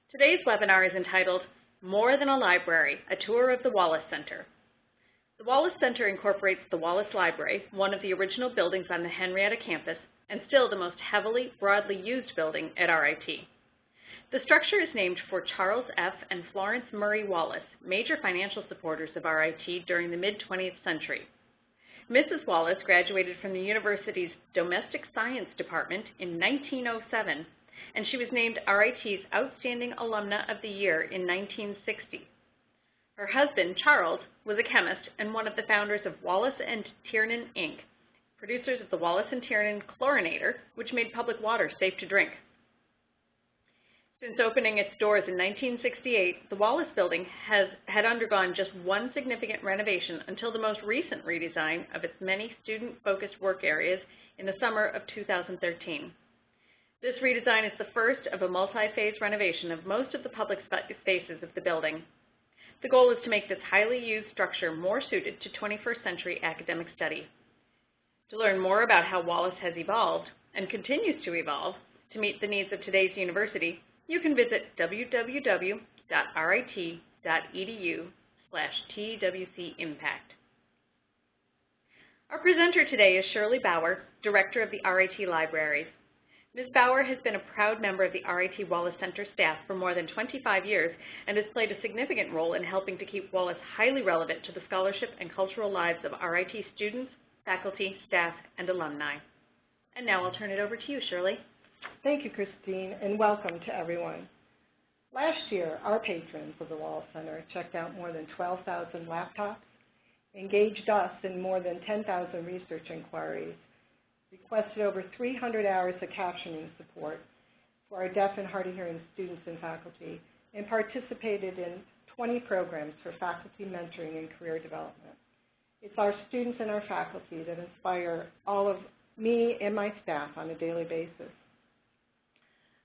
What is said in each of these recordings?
Today's webinar is entitled More Than a Library, a Tour of the Wallace Center. The Wallace Center incorporates the Wallace Library, one of the original buildings on the Henrietta campus, and still the most heavily, broadly used building at RIT. The structure is named for Charles F. and Florence Murray Wallace, major financial supporters of RIT during the mid-20th century. Mrs. Wallace graduated from the university's Domestic Science Department in 1907, and she was named RIT's Outstanding Alumna of the Year in 1960. Her husband, Charles, was a chemist and one of the founders of Wallace and Tiernan, Inc., producers of the Wallace and Tiernan chlorinator, which made public water safe to drink. Since opening its doors in 1968, the Wallace Building had undergone just one significant renovation until the most recent redesign of its many student-focused work areas in the summer of 2013. This redesign is the first of a multi-phase renovation of most of the public spaces of the building. The goal is to make this highly used structure more suited to 21st century academic study. To learn more about how Wallace has evolved and continues to evolve to meet the needs of today's university, you can visit www.rit.edu/TWCimpact. Our presenter today is Shirley Bower, Director of the RIT Libraries. Ms. Bower has been a proud member of the RIT Wallace Center staff for more than 25 years and has played a significant role in helping to keep Wallace highly relevant to the scholarship and cultural lives of RIT students, faculty, staff, and alumni. And now I'll turn it over to you, Shirley. Thank you, Christine, and welcome to everyone. Last year, our patrons of the Wallace Center checked out more than 12,000 laptops, engaged us in more than 10,000 research inquiries, requested over 300 hours of captioning support for our deaf and hard of hearing students and faculty, and participated in 20 programs for faculty mentoring and career development. It's our students and our faculty that inspire all of me and my staff on a daily basis.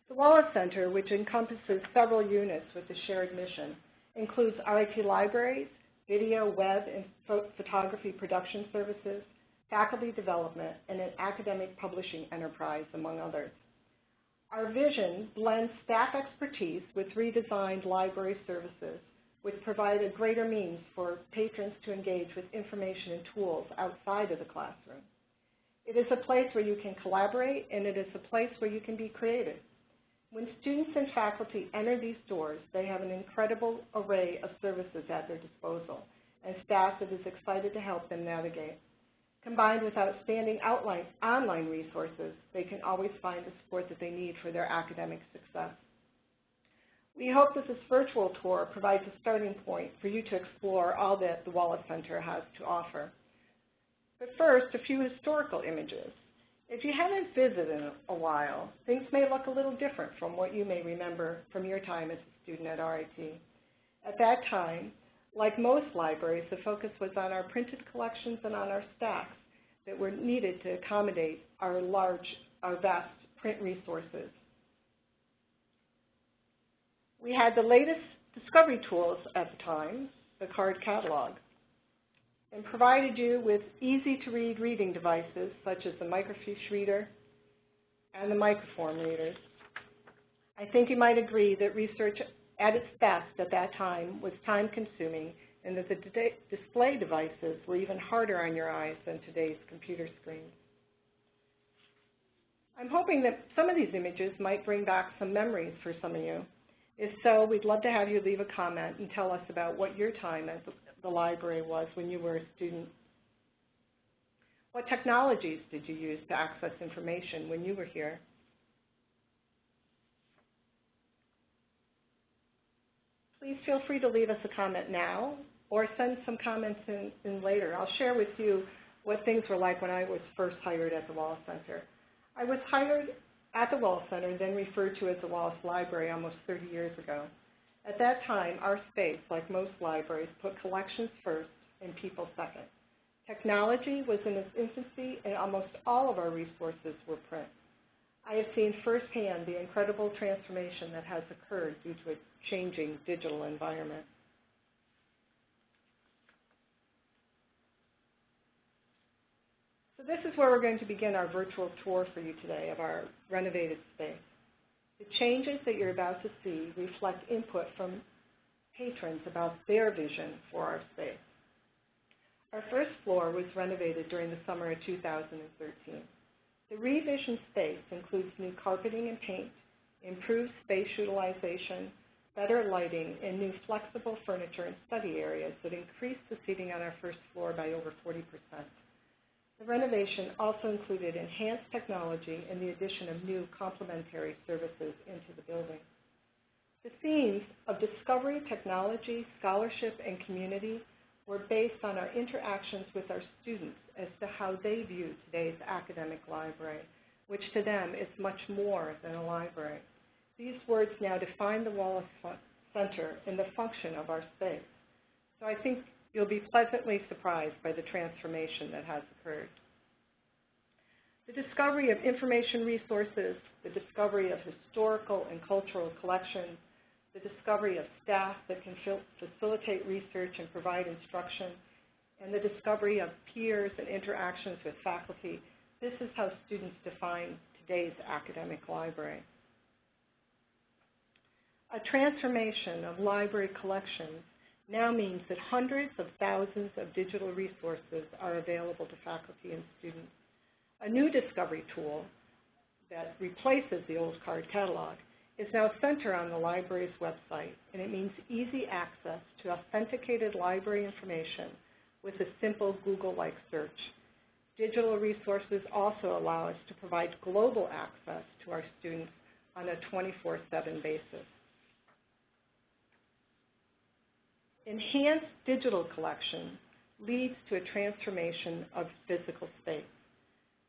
The Wallace Center, which encompasses several units with a shared mission, includes RIT Libraries, video, web, and photography production services, faculty development, and an academic publishing enterprise, among others. Our vision blends staff expertise with redesigned library services, which provide a greater means for patrons to engage with information and tools outside of the classroom. It is a place where you can collaborate, and it is a place where you can be creative. When students and faculty enter these doors, they have an incredible array of services at their disposal, and staff that is excited to help them navigate. Combined with outstanding online resources, they can always find the support that they need for their academic success. We hope that this virtual tour provides a starting point for you to explore all that the Wallace Center has to offer. But first, a few historical images. If you haven't visited in a while, things may look a little different from what you may remember from your time as a student at RIT. At that time, like most libraries, the focus was on our printed collections and on our stacks that were needed to accommodate our vast print resources. We had the latest discovery tools at the time, the card catalog, and provided you with easy-to-read reading devices such as the microfiche reader and the microform readers. I think you might agree that research at its best at that time was time-consuming, and that the display devices were even harder on your eyes than today's computer screens. I'm hoping that some of these images might bring back some memories for some of you. If so, we'd love to have you leave a comment and tell us about what your time at the library was when you were a student. What technologies did you use to access information when you were here? Please feel free to leave us a comment now or send some comments in later. I'll share with you what things were like when I was first hired at the Wallace Center. I was hired at the Wallace Center, then referred to as the Wallace Library almost 30 years ago. At that time, our space, like most libraries, put collections first and people second. Technology was in its infancy, and almost all of our resources were print. I have seen firsthand the incredible transformation that has occurred due to a changing digital environment. So this is where we're going to begin our virtual tour for you today of our renovated space. The changes that you're about to see reflect input from patrons about their vision for our space. Our first floor was renovated during the summer of 2013. The revisioned space includes new carpeting and paint, improved space utilization, better lighting, and new flexible furniture and study areas that increase the seating on our first floor by over 40%. The renovation also included enhanced technology and the addition of new complementary services into the building. The themes of discovery, technology, scholarship, and community were based on our interactions with our students as to how they view today's academic library, which to them is much more than a library. These words now define the Wallace Center and the function of our space. So I think you'll be pleasantly surprised by the transformation that has occurred. The discovery of information resources, the discovery of historical and cultural collections, the discovery of staff that can facilitate research and provide instruction, and the discovery of peers and interactions with faculty. This is how students define today's academic library. A transformation of library collections now means that hundreds of thousands of digital resources are available to faculty and students. A new discovery tool that replaces the old card catalog is now centered on the library's website, and it means easy access to authenticated library information with a simple Google-like search. Digital resources also allow us to provide global access to our students on a 24/7 basis. Enhanced digital collection leads to a transformation of physical space.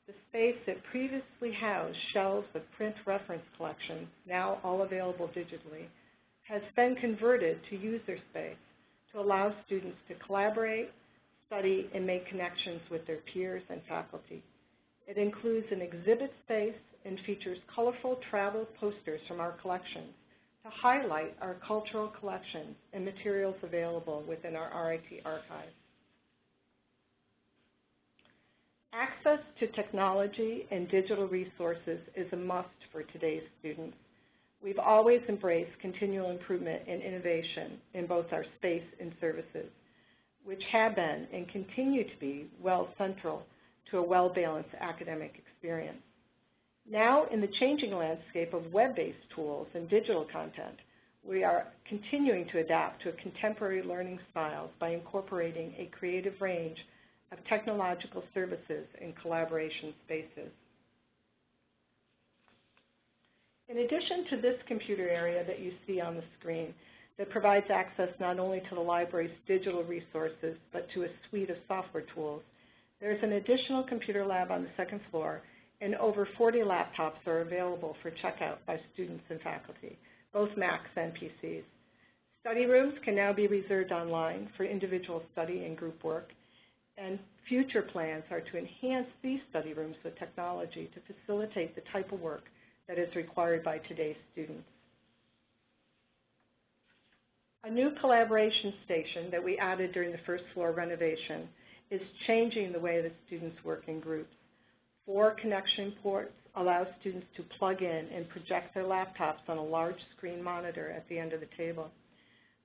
The space that previously housed shelves of print reference collections, now all available digitally, has been converted to user space to allow students to collaborate, study, and make connections with their peers and faculty. It includes an exhibit space and features colorful travel posters from our collections to highlight our cultural collections and materials available within our RIT Archive. Access to technology and digital resources is a must for today's students. We've always embraced continual improvement and innovation in both our space and services, which have been and continue to be central to a well-balanced academic experience. Now, in the changing landscape of web-based tools and digital content, we are continuing to adapt to a contemporary learning styles by incorporating a creative range of technological services and collaboration spaces. In addition to this computer area that you see on the screen that provides access not only to the library's digital resources, but to a suite of software tools, there's an additional computer lab on the second floor, and over 40 laptops are available for checkout by students and faculty, both Macs and PCs. Study rooms can now be reserved online for individual study and group work, and future plans are to enhance these study rooms with technology to facilitate the type of work that is required by today's students. A new collaboration station that we added during the first floor renovation is changing the way that students work in groups. 4 connection ports allow students to plug in and project their laptops on a large screen monitor at the end of the table.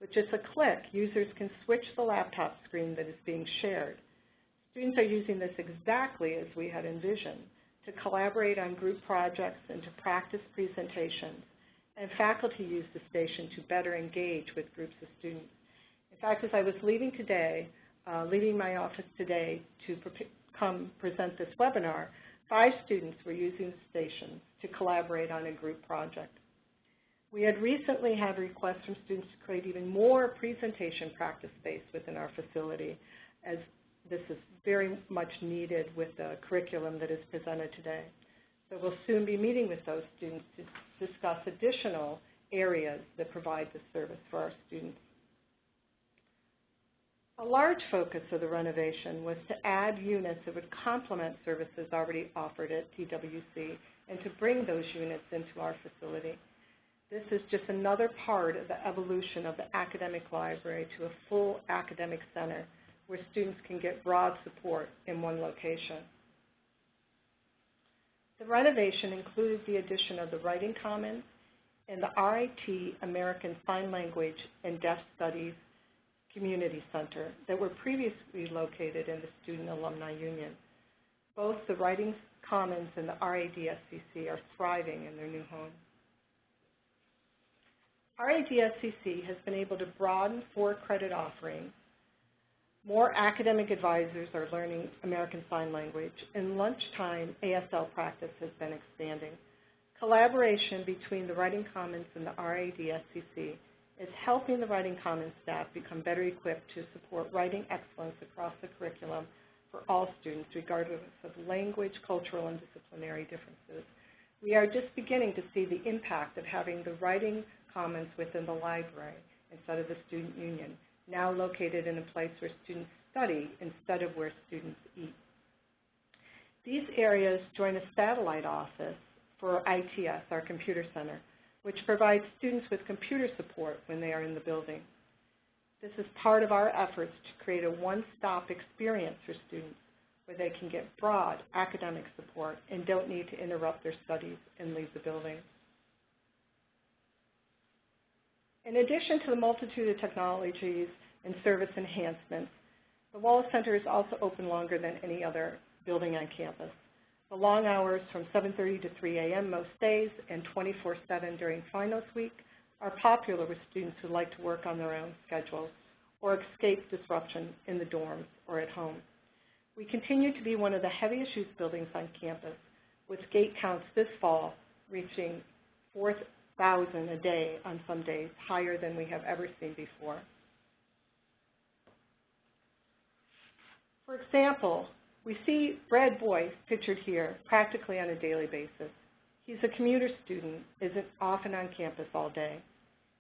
With just a click, users can switch the laptop screen that is being shared. Students are using this exactly as we had envisioned, to collaborate on group projects and to practice presentations, and faculty use the station to better engage with groups of students. In fact, as I was leaving my office today to come present this webinar, 5 students were using the station to collaborate on a group project. We had recently had requests from students to create even more presentation practice space within our facility, as this is very much needed with the curriculum that is presented today. So we'll soon be meeting with those students to discuss additional areas that provide this service for our students. A large focus of the renovation was to add units that would complement services already offered at TWC and to bring those units into our facility. This is just another part of the evolution of the academic library to a full academic center where students can get broad support in one location. The renovation included the addition of the Writing Commons and the RIT American Sign Language and Deaf Studies Community Center that were previously located in the Student Alumni Union. Both the Writing Commons and the RADSCC are thriving in their new home. RADSCC has been able to broaden 4-credit offerings. More academic advisors are learning American Sign Language, and lunchtime ASL practice has been expanding. Collaboration between the Writing Commons and the RADSCC is helping the Writing Commons staff become better equipped to support writing excellence across the curriculum for all students, regardless of language, cultural, and disciplinary differences. We are just beginning to see the impact of having the Writing Commons within the library instead of the student union, now located in a place where students study instead of where students eat. These areas join a satellite office for ITS, our computer center, which provides students with computer support when they are in the building. This is part of our efforts to create a one-stop experience for students where they can get broad academic support and don't need to interrupt their studies and leave the building. In addition to the multitude of technologies and service enhancements, the Wallace Center is also open longer than any other building on campus. The long hours from 7:30 to 3 a.m. most days and 24/7 during finals week are popular with students who like to work on their own schedules or escape disruption in the dorms or at home. We continue to be one of the heaviest use buildings on campus, with gate counts this fall reaching 4,000 a day on some days, higher than we have ever seen before. For example, we see Brad Boyce pictured here practically on a daily basis. He's a commuter student, isn't often on campus all day.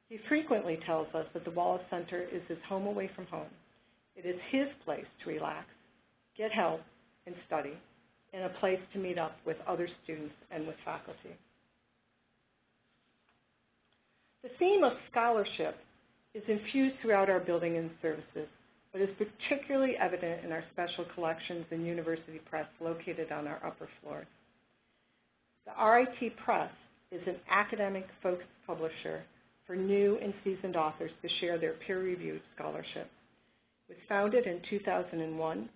He frequently tells us that the Wallace Center is his home away from home. It is his place to relax, get help, and study, and a place to meet up with other students and with faculty. The theme of scholarship is infused throughout our building and services, but is particularly evident in our special collections and university press located on our upper floors. The RIT Press is an academic-focused publisher for new and seasoned authors to share their peer-reviewed scholarship. It was founded in 2001,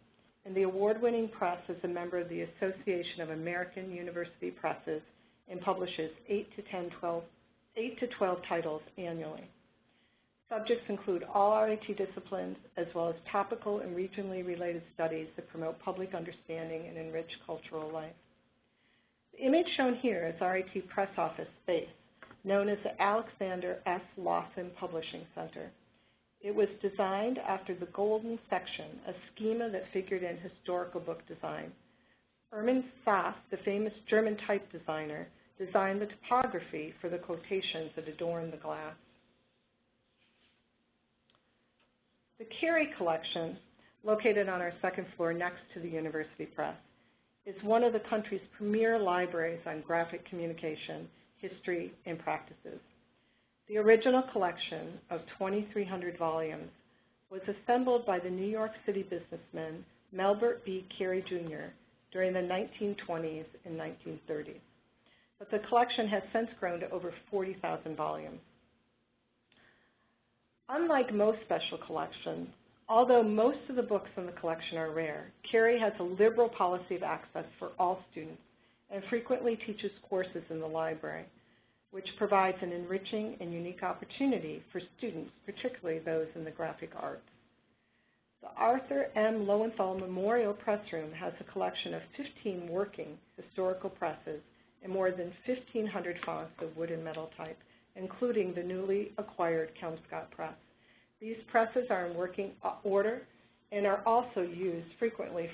and the award-winning press is a member of the Association of American University Presses and publishes 8 to 12 titles annually. Subjects include all RIT disciplines, as well as topical and regionally related studies that promote public understanding and enrich cultural life. The image shown here is RIT Press Office space, known as the Alexander S. Lawson Publishing Center. It was designed after the Golden Section, a schema that figured in historical book design. Erman Sass, the famous German type designer, designed the typography for the quotations that adorn the glass. The Cary Collection, located on our second floor next to the University Press, is one of the country's premier libraries on graphic communication, history, and practices. The original collection of 2,300 volumes was assembled by the New York City businessman Melbert B. Cary Jr. during the 1920s and 1930s. But the collection has since grown to over 40,000 volumes. Unlike most special collections, although most of the books in the collection are rare, Cary has a liberal policy of access for all students and frequently teaches courses in the library, which provides an enriching and unique opportunity for students, particularly those in the graphic arts. The Arthur M. Lowenthal Memorial Press Room has a collection of 15 working historical presses and more than 1,500 fonts of wood and metal type, including the newly acquired Kelmscott Press. These presses are in working order and are also used frequently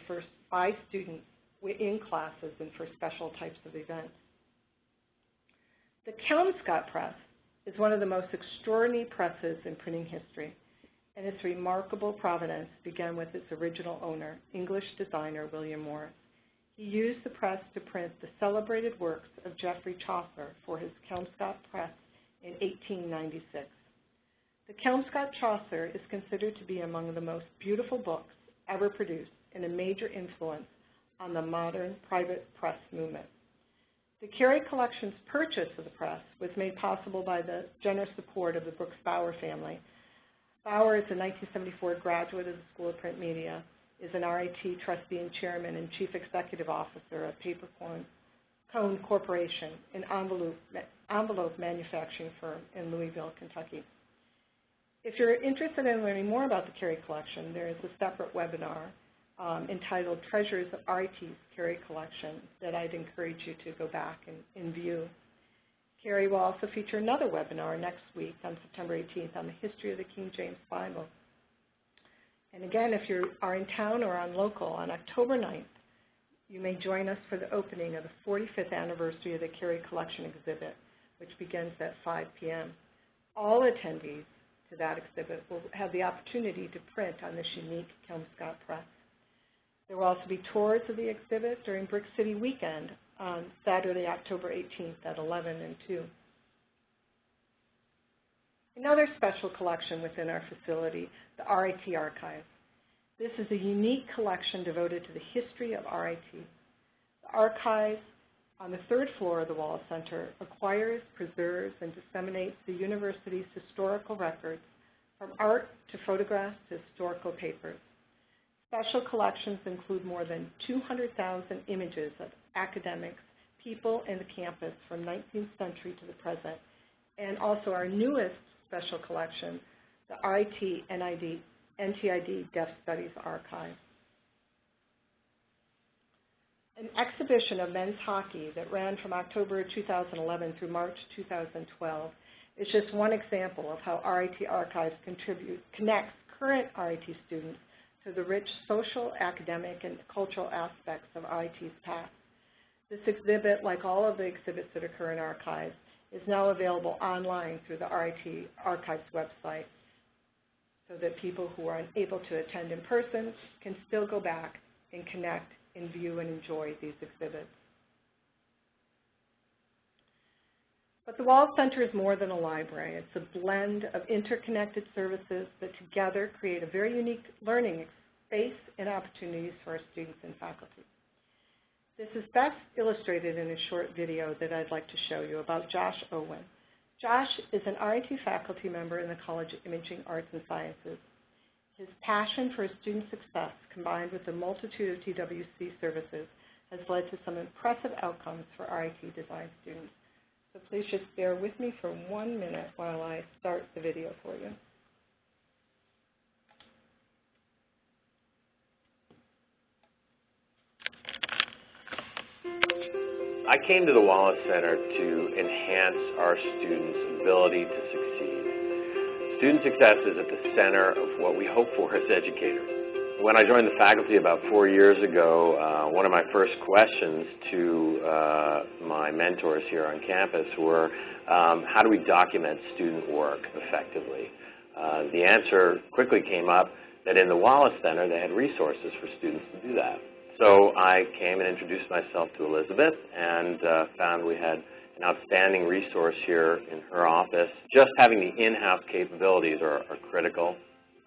by students in classes and for special types of events. The Kelmscott Press is one of the most extraordinary presses in printing history, and its remarkable provenance began with its original owner, English designer William Morris. He used the press to print the celebrated works of Geoffrey Chaucer for his Kelmscott Press in 1896. The Kelmscott Chaucer is considered to be among the most beautiful books ever produced and a major influence on the modern private press movement. The Cary Collection's purchase of the press was made possible by the generous support of the Brooks Bower family. Bower is a 1974 graduate of the School of Print Media, is an RIT trustee and chairman and chief executive officer of Paper Cone Corporation, an envelope manufacturing firm in Louisville, Kentucky. If you're interested in learning more about the Cary Collection, there is a separate webinar entitled Treasures of RIT's Cary Collection that I'd encourage you to go back and view. Cary will also feature another webinar next week on September 18th on the history of the King James Bible. And again, if you are in town or on local, on October 9th, you may join us for the opening of the 45th anniversary of the Cary Collection exhibit, which begins at 5 p.m. All attendees to that exhibit will have the opportunity to print on this unique Kelmscott press. There will also be tours of the exhibit during Brick City Weekend on Saturday, October 18th at 11 and 2. Another special collection within our facility, the RIT Archive. This is a unique collection devoted to the history of RIT. The archive on the third floor of the Wallace Center acquires, preserves, and disseminates the university's historical records, from art to photographs to historical papers. Special collections include more than 200,000 images of academics, people, and the campus from 19th century to the present, and also our newest special collection, the RIT NTID Deaf Studies Archive. An exhibition of men's hockey that ran from October 2011 through March 2012 is just one example of how RIT Archives connects current RIT students to the rich social, academic, and cultural aspects of RIT's past. This exhibit, like all of the exhibits that occur in archives, is now available online through the RIT Archives website, so that people who are unable to attend in person can still go back and connect and view and enjoy these exhibits. But the Wallace Center is more than a library. It's a blend of interconnected services that together create a very unique learning space and opportunities for our students and faculty. This is best illustrated in a short video that I'd like to show you about Josh Owen. Josh is an RIT faculty member in the College of Imaging Arts and Sciences. His passion for student success, combined with the multitude of TWC services, has led to some impressive outcomes for RIT design students. So please just bear with me for 1 minute while I start the video for you. I came to the Wallace Center to enhance our students' ability to succeed. Student success is at the center of what we hope for as educators. When I joined the faculty about 4 years ago, one of my first questions to my mentors here on campus were, how do we document student work effectively? The answer quickly came up that in the Wallace Center they had resources for students to do that. So I came and introduced myself to Elizabeth and found we had an outstanding resource here in her office. Just having the in-house capabilities are critical.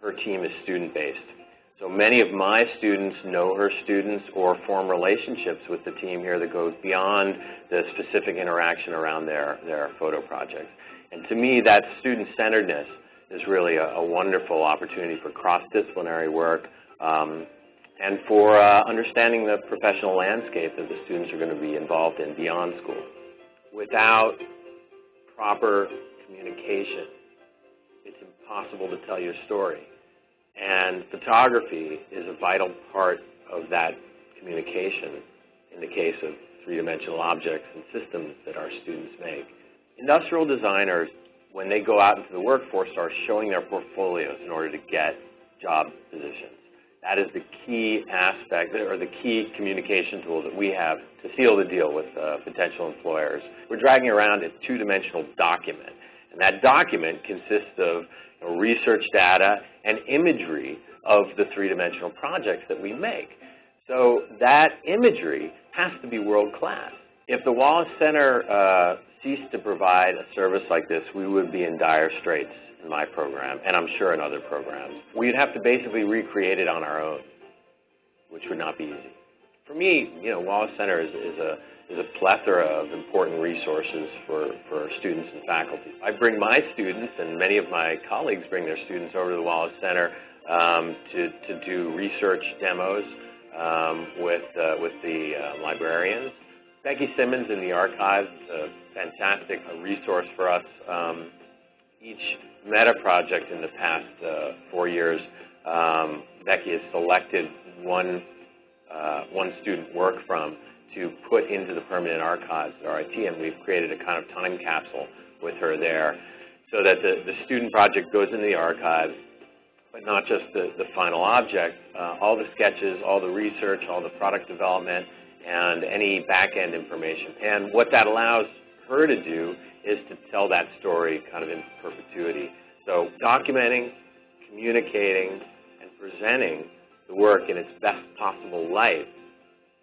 Her team is student-based. So many of my students know her students or form relationships with the team here that goes beyond the specific interaction around their photo projects. And to me, that student-centeredness is really a wonderful opportunity for cross-disciplinary work and for understanding the professional landscape that the students are going to be involved in beyond school. Without proper communication, it's impossible to tell your story. And photography is a vital part of that communication in the case of three-dimensional objects and systems that our students make. Industrial designers, when they go out into the workforce, are showing their portfolios in order to get job positions. That is the key aspect, or the key communication tool that we have to seal the deal with potential employers. We're dragging around a two-dimensional document, and that document consists of research data and imagery of the three-dimensional projects that we make. So that imagery has to be world-class. If the Wallace Center ceased to provide a service like this, we would be in dire straits in my program, and I'm sure in other programs. We'd have to basically recreate it on our own, which would not be easy. For me, Wallace Center is there's a plethora of important resources for students and faculty. I bring my students, and many of my colleagues bring their students over to the Wallace Center to do research demos with the librarians. Becky Simmons in the archives is a fantastic resource for us. Each meta project in the past 4 years, Becky has selected one student work from to put into the permanent archives at RIT, and we've created a kind of time capsule with her there so that the student project goes into the archives, but not just the final object, all the sketches, all the research, all the product development, and any back-end information. And what that allows her to do is to tell that story kind of in perpetuity. So documenting, communicating, and presenting the work in its best possible light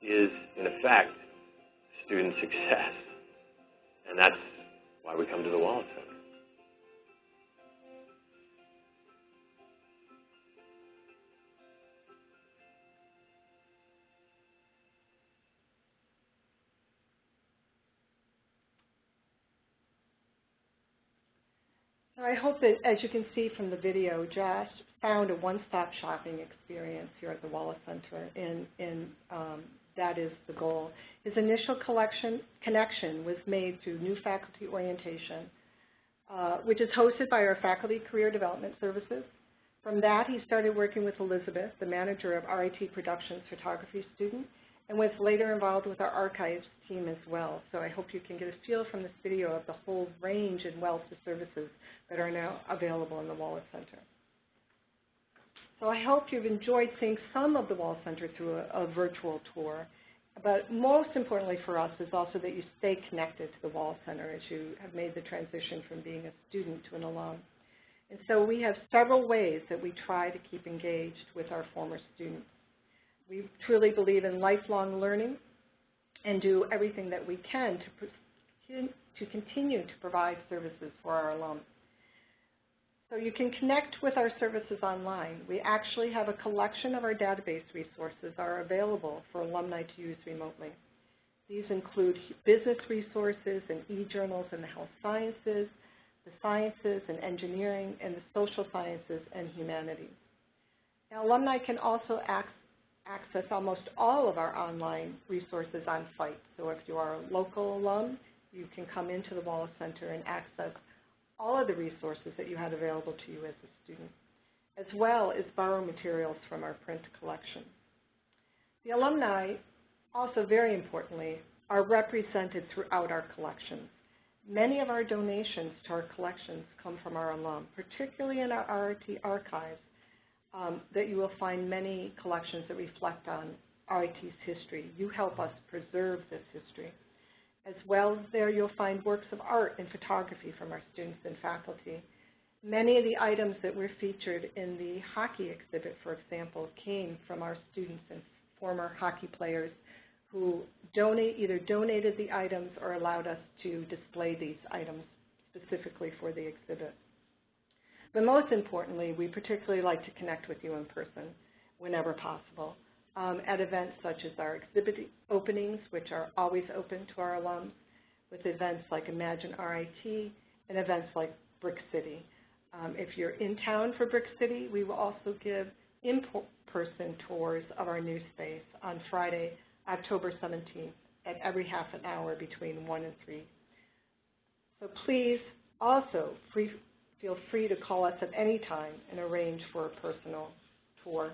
is, in effect, student success. And that's why we come to the Wallace Center. I hope that, as you can see from the video, Josh found a one-stop shopping experience here at the Wallace Center, and that is the goal. His initial connection was made through new faculty orientation, which is hosted by our Faculty Career Development Services. From that, he started working with Elizabeth, the manager of RIT Productions photography student, and was later involved with our archives team as well. So I hope you can get a feel from this video of the whole range and wealth of services that are now available in the Wallace Center. So I hope you've enjoyed seeing some of the Wallace Center through a virtual tour. But most importantly for us is also that you stay connected to the Wallace Center as you have made the transition from being a student to an alum. And so we have several ways that we try to keep engaged with our former students. We truly believe in lifelong learning and do everything that we can to continue to provide services for our alums. So you can connect with our services online. We actually have a collection of our database resources are available for alumni to use remotely. These include business resources and e-journals in the health sciences, the sciences and engineering, and the social sciences and humanities. Now, alumni can also access almost all of our online resources on site. So if you are a local alum, you can come into the Wallace Center and access all of the resources that you had available to you as a student, as well as borrow materials from our print collection. The alumni, also very importantly, are represented throughout our collections. Many of our donations to our collections come from our alum, particularly in our RIT archives, that you will find many collections that reflect on RIT's history. You help us preserve this history. As well, there you'll find works of art and photography from our students and faculty. Many of the items that were featured in the hockey exhibit, for example, came from our students and former hockey players who either donated the items or allowed us to display these items specifically for the exhibit. But most importantly, we particularly like to connect with you in person whenever possible. At events such as our exhibit openings, which are always open to our alums, with events like Imagine RIT and events like Brick City. If you're in town for Brick City, we will also give in-person tours of our new space on Friday, October 17th, at every half an hour between 1 and 3. So please also feel free to call us at any time and arrange for a personal tour.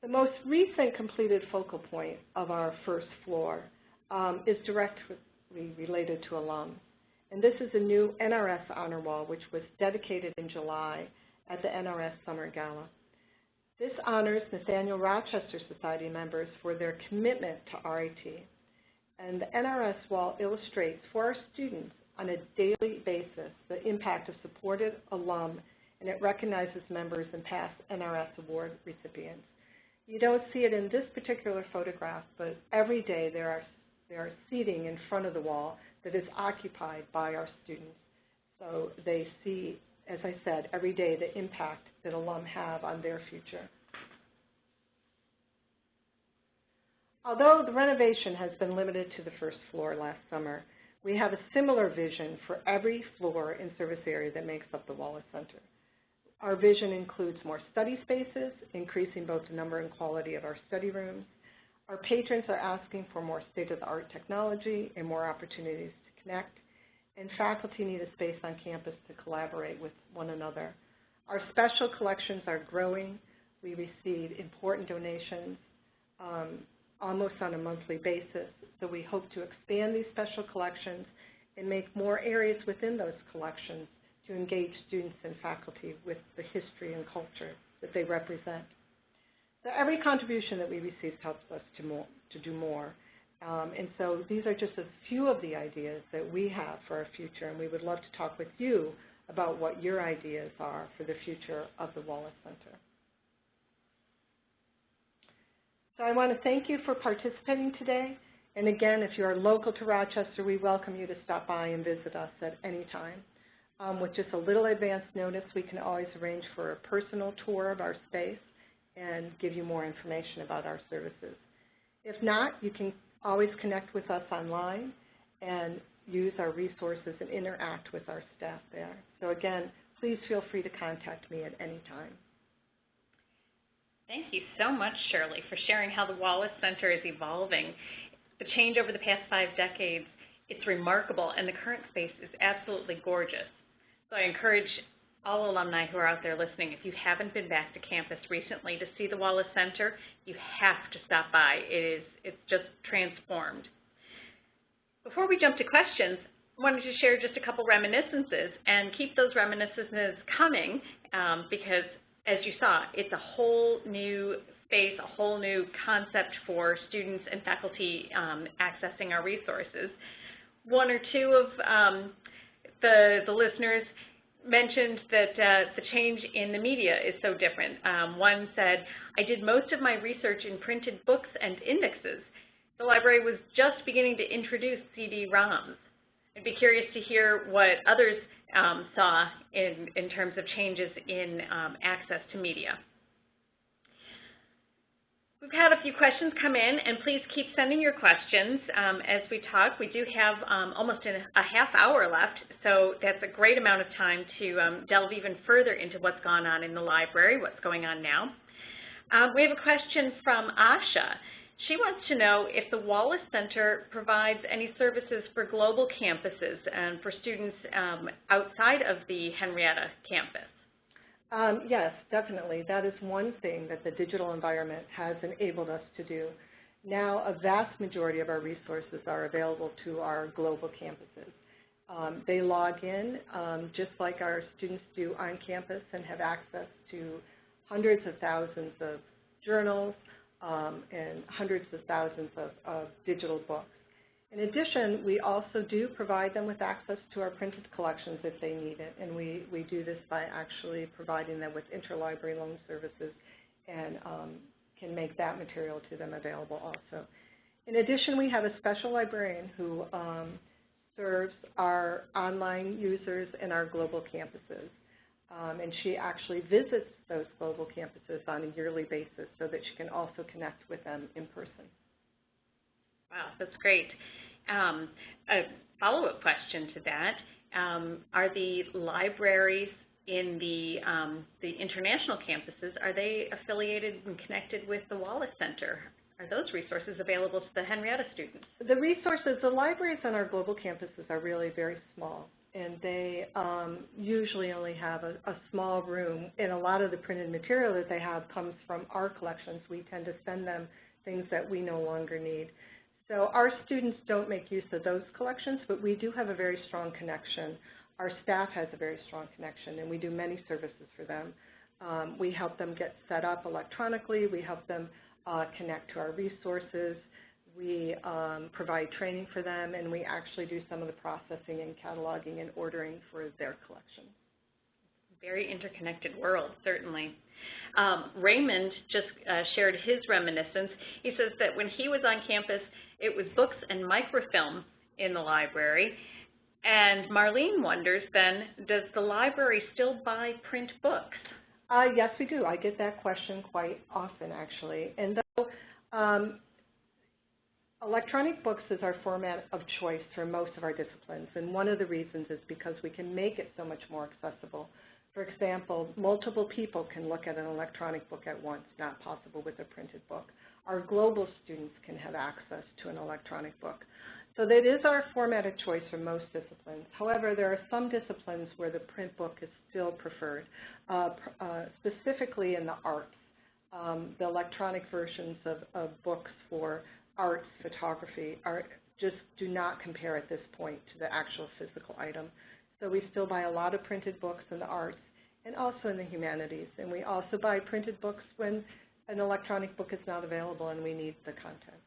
The most recent completed focal point of our first floor is directly related to alums. And this is a new Nrs Honor Wall, which was dedicated in July at the NRS Summer Gala. This honors Nathaniel Rochester Society members for their commitment to RIT. And the NRS Wall illustrates for our students on a daily basis the impact of supported alum, and it recognizes members and past NRS award recipients. You don't see it in this particular photograph, but every day there are seating in front of the wall that is occupied by our students. So they see, as I said, every day the impact that alum have on their future. Although the renovation has been limited to the first floor last summer, we have a similar vision for every floor and service area that makes up the Wallace Center. Our vision includes more study spaces, increasing both the number and quality of our study rooms. Our patrons are asking for more state-of-the-art technology and more opportunities to connect, and faculty need a space on campus to collaborate with one another. Our special collections are growing. We receive important donations almost on a monthly basis, so we hope to expand these special collections and make more areas within those collections to engage students and faculty with the history and culture that they represent. So every contribution that we receive helps us to do more. And so these are just a few of the ideas that we have for our future, and we would love to talk with you about what your ideas are for the future of the Wallace Center. So I want to thank you for participating today. And again, if you are local to Rochester, we welcome you to stop by and visit us at any time. With just a little advance notice, we can always arrange for a personal tour of our space and give you more information about our services. If not, you can always connect with us online and use our resources and interact with our staff there. So again, please feel free to contact me at any time. Thank you so much, Shirley, for sharing how the Wallace Center is evolving. The change over the past 5 decades, it's remarkable, and the current space is absolutely gorgeous. So I encourage all alumni who are out there listening, if you haven't been back to campus recently to see the Wallace Center, you have to stop by. It's just transformed. Before we jump to questions, I wanted to share just a couple reminiscences, and keep those reminiscences coming because, as you saw, it's a whole new space, a whole new concept for students and faculty accessing our resources. One or two of the listeners mentioned that the change in the media is so different. One said, I did most of my research in printed books and indexes. The library was just beginning to introduce CD-ROMs. I'd be curious to hear what others saw in terms of changes in access to media. We've had a few questions come in, and please keep sending your questions as we talk. We do have almost a half hour left, so that's a great amount of time to delve even further into what's gone on in the library, what's going on now. We have a question from Asha. She wants to know if the Wallace Center provides any services for global campuses and for students outside of the Henrietta campus. Yes, definitely. That is one thing that the digital environment has enabled us to do. Now, a vast majority of our resources are available to our global campuses. They log in just like our students do on campus and have access to hundreds of thousands of journals and hundreds of thousands of digital books. In addition, we also do provide them with access to our printed collections if they need it, and we do this by actually providing them with interlibrary loan services and can make that material to them available also. In addition, we have a special librarian who serves our online users and our global campuses, and she actually visits those global campuses on a yearly basis so that she can also connect with them in person. Wow, that's great. A follow-up question to that, are the libraries in the international campuses, are they affiliated and connected with the Wallace Center? Are those resources available to the Henrietta students? The resources, the libraries on our global campuses are really very small, and they usually only have a small room, and a lot of the printed material that they have comes from our collections. We tend to send them things that we no longer need. So our students don't make use of those collections, but we do have a very strong connection. Our staff has a very strong connection, and we do many services for them. We help them get set up electronically. We help them connect to our resources. We provide training for them, and we actually do some of the processing and cataloging and ordering for their collections. Very interconnected world, certainly. Raymond just shared his reminiscence. He says that when he was on campus, it was books and microfilm in the library. And Marlene wonders then, does the library still buy print books? Yes, we do. I get that question quite often, actually. And though Electronic books is our format of choice for most of our disciplines, and one of the reasons is because we can make it so much more accessible. For example, multiple people can look at an electronic book at once, not possible with a printed book. Our global students can have access to an electronic book. So that is our format of choice for most disciplines. However, there are some disciplines where the print book is still preferred, specifically in the arts. The electronic versions of books for arts, photography, just do not compare at this point to the actual physical item. So we still buy a lot of printed books in the arts and also in the humanities. And we also buy printed books when an electronic book is not available and we need the content.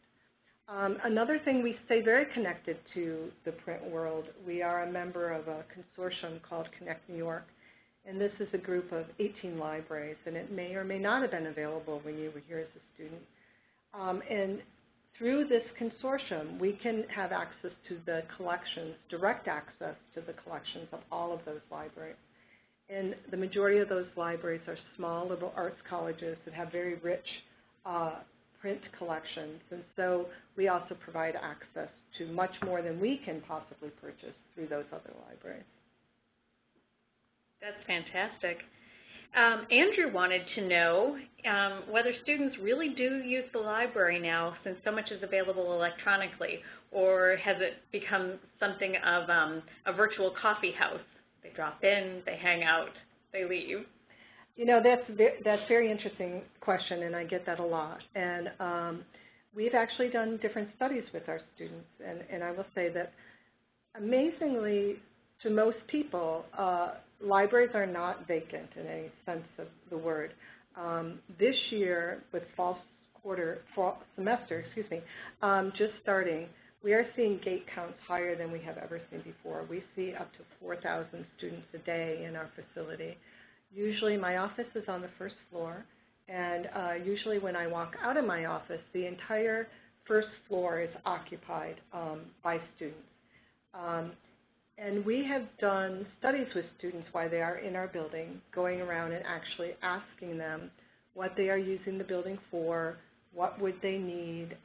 Another thing, we stay very connected to the print world. We are a member of a consortium called Connect New York, and this is a group of 18 libraries, and it may or may not have been available when you were here as a student. And through this consortium, we can have access to the collections, direct access to the collections of all of those libraries. And the majority of those libraries are small liberal arts colleges that have very rich print collections. And so we also provide access to much more than we can possibly purchase through those other libraries. That's fantastic. Andrew wanted to know whether students really do use the library now since so much is available electronically, or has it become something of a virtual coffee house? They drop in, they hang out, they leave. You know, that's a very interesting question, and I get that a lot. And we've actually done different studies with our students, and I will say that amazingly, to most people, libraries are not vacant in any sense of the word. This year, with fall semester, just starting, we are seeing gate counts higher than we have ever seen before. We see up to 4,000 students a day in our facility. Usually my office is on the first floor, and usually when I walk out of my office, the entire first floor is occupied by students. And we have done studies with students while they are in our building, going around and actually asking them what they are using the building for, what would they need,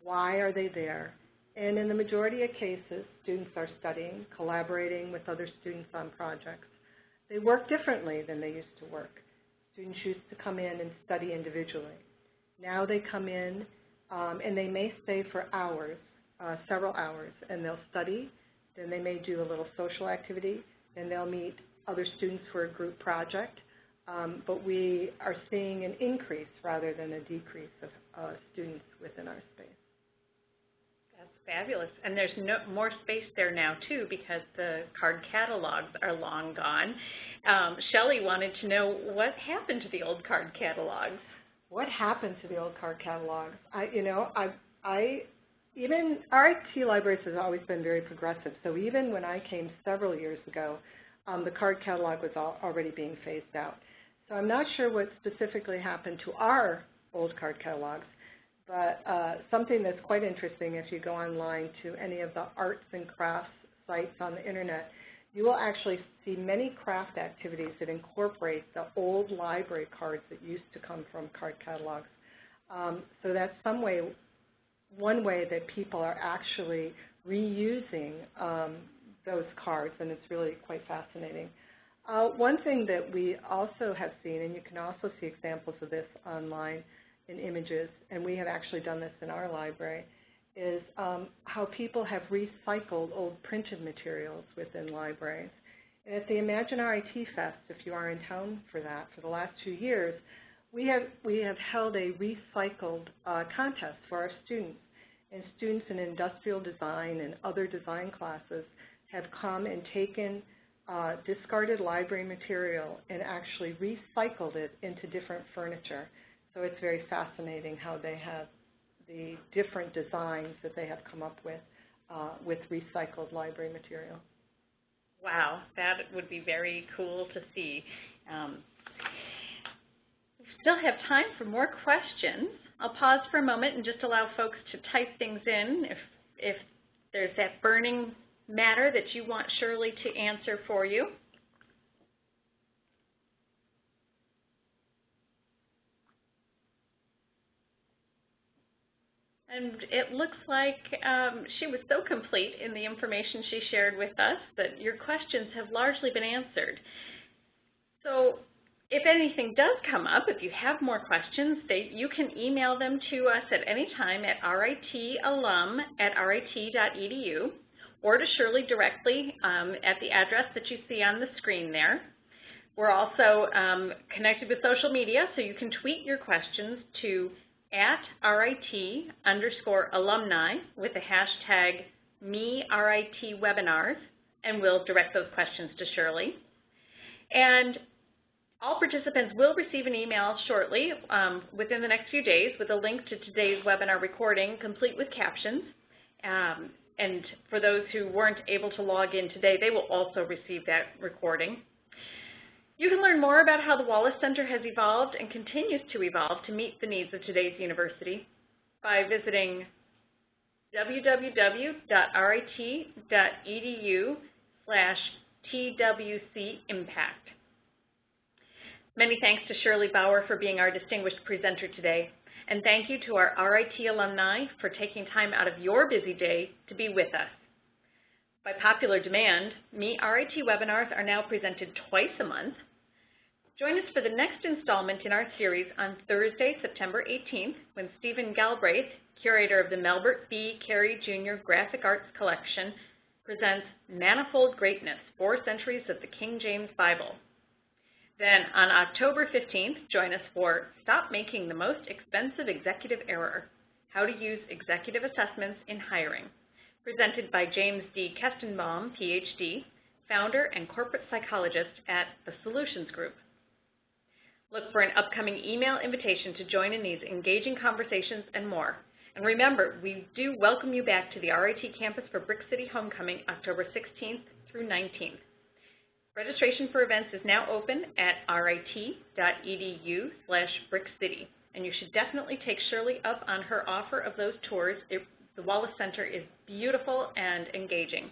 why are they there. And in the majority of cases, students are studying, collaborating with other students on projects. They work differently than they used to work. Students used to come in and study individually. Now they come in and they may stay for hours, several hours, and they'll study. Then they may do a little social activity. Then they'll meet other students for a group project. But we are seeing an increase rather than a decrease of students within our space. That's fabulous. And there's more space there now, too, because the card catalogs are long gone. Shelley wanted to know what happened to the old card catalogs. What happened to the old card catalogs? Even RIT Libraries has always been very progressive. So even when I came several years ago, the card catalog was already being phased out. So I'm not sure what specifically happened to our old card catalogs, but something that's quite interesting, if you go online to any of the arts and crafts sites on the internet, you will actually see many craft activities that incorporate the old library cards that used to come from card catalogs. So that's one way that people are actually reusing those cards, and it's really quite fascinating. One thing that we also have seen, and you can also see examples of this online in images, and we have actually done this in our library, is how people have recycled old printed materials within libraries. And at the Imagine RIT Fest, if you are in town for that, for the last 2 years, we have held a recycled contest for our students. And students in industrial design and other design classes have come and taken discarded library material and actually recycled it into different furniture. So it's very fascinating how they have the different designs that they have come up with recycled library material. Wow, that would be very cool to see. We still have time for more questions. I'll pause for a moment and just allow folks to type things in if there's that burning matter that you want Shirley to answer for you. And it looks like she was so complete in the information she shared with us that your questions have largely been answered. So if anything does come up, if you have more questions, you can email them to us at any time at ritalum@rit.edu or to Shirley directly at the address that you see on the screen there. We're also connected with social media, so you can tweet your questions to @RIT_alumni with the hashtag #MeRITWebinars, and we'll direct those questions to Shirley. And all participants will receive an email shortly within the next few days with a link to today's webinar recording, complete with captions. And for those who weren't able to log in today, they will also receive that recording. You can learn more about how the Wallace Center has evolved and continues to evolve to meet the needs of today's university by visiting www.rit.edu/TWC-Impact. Many thanks to Shirley Bower for being our distinguished presenter today, and thank you to our RIT alumni for taking time out of your busy day to be with us. By popular demand, RIT webinars are now presented twice a month. Join us for the next installment in our series on Thursday, September 18th, when Stephen Galbraith, curator of the Melbert B. Cary Jr. Graphic Arts Collection, presents Manifold Greatness, 4 Centuries of the King James Bible. Then on October 15th, join us for Stop Making the Most Expensive Executive Error, How to Use Executive Assessments in Hiring, presented by James D. Kestenbaum, PhD, founder and corporate psychologist at the Solutions Group. Look for an upcoming email invitation to join in these engaging conversations and more. And remember, we do welcome you back to the RIT campus for Brick City Homecoming, October 16th through 19th. Registration for events is now open at rit.edu/brickcity, and you should definitely take Shirley up on her offer of those tours. The Wallace Center is beautiful and engaging.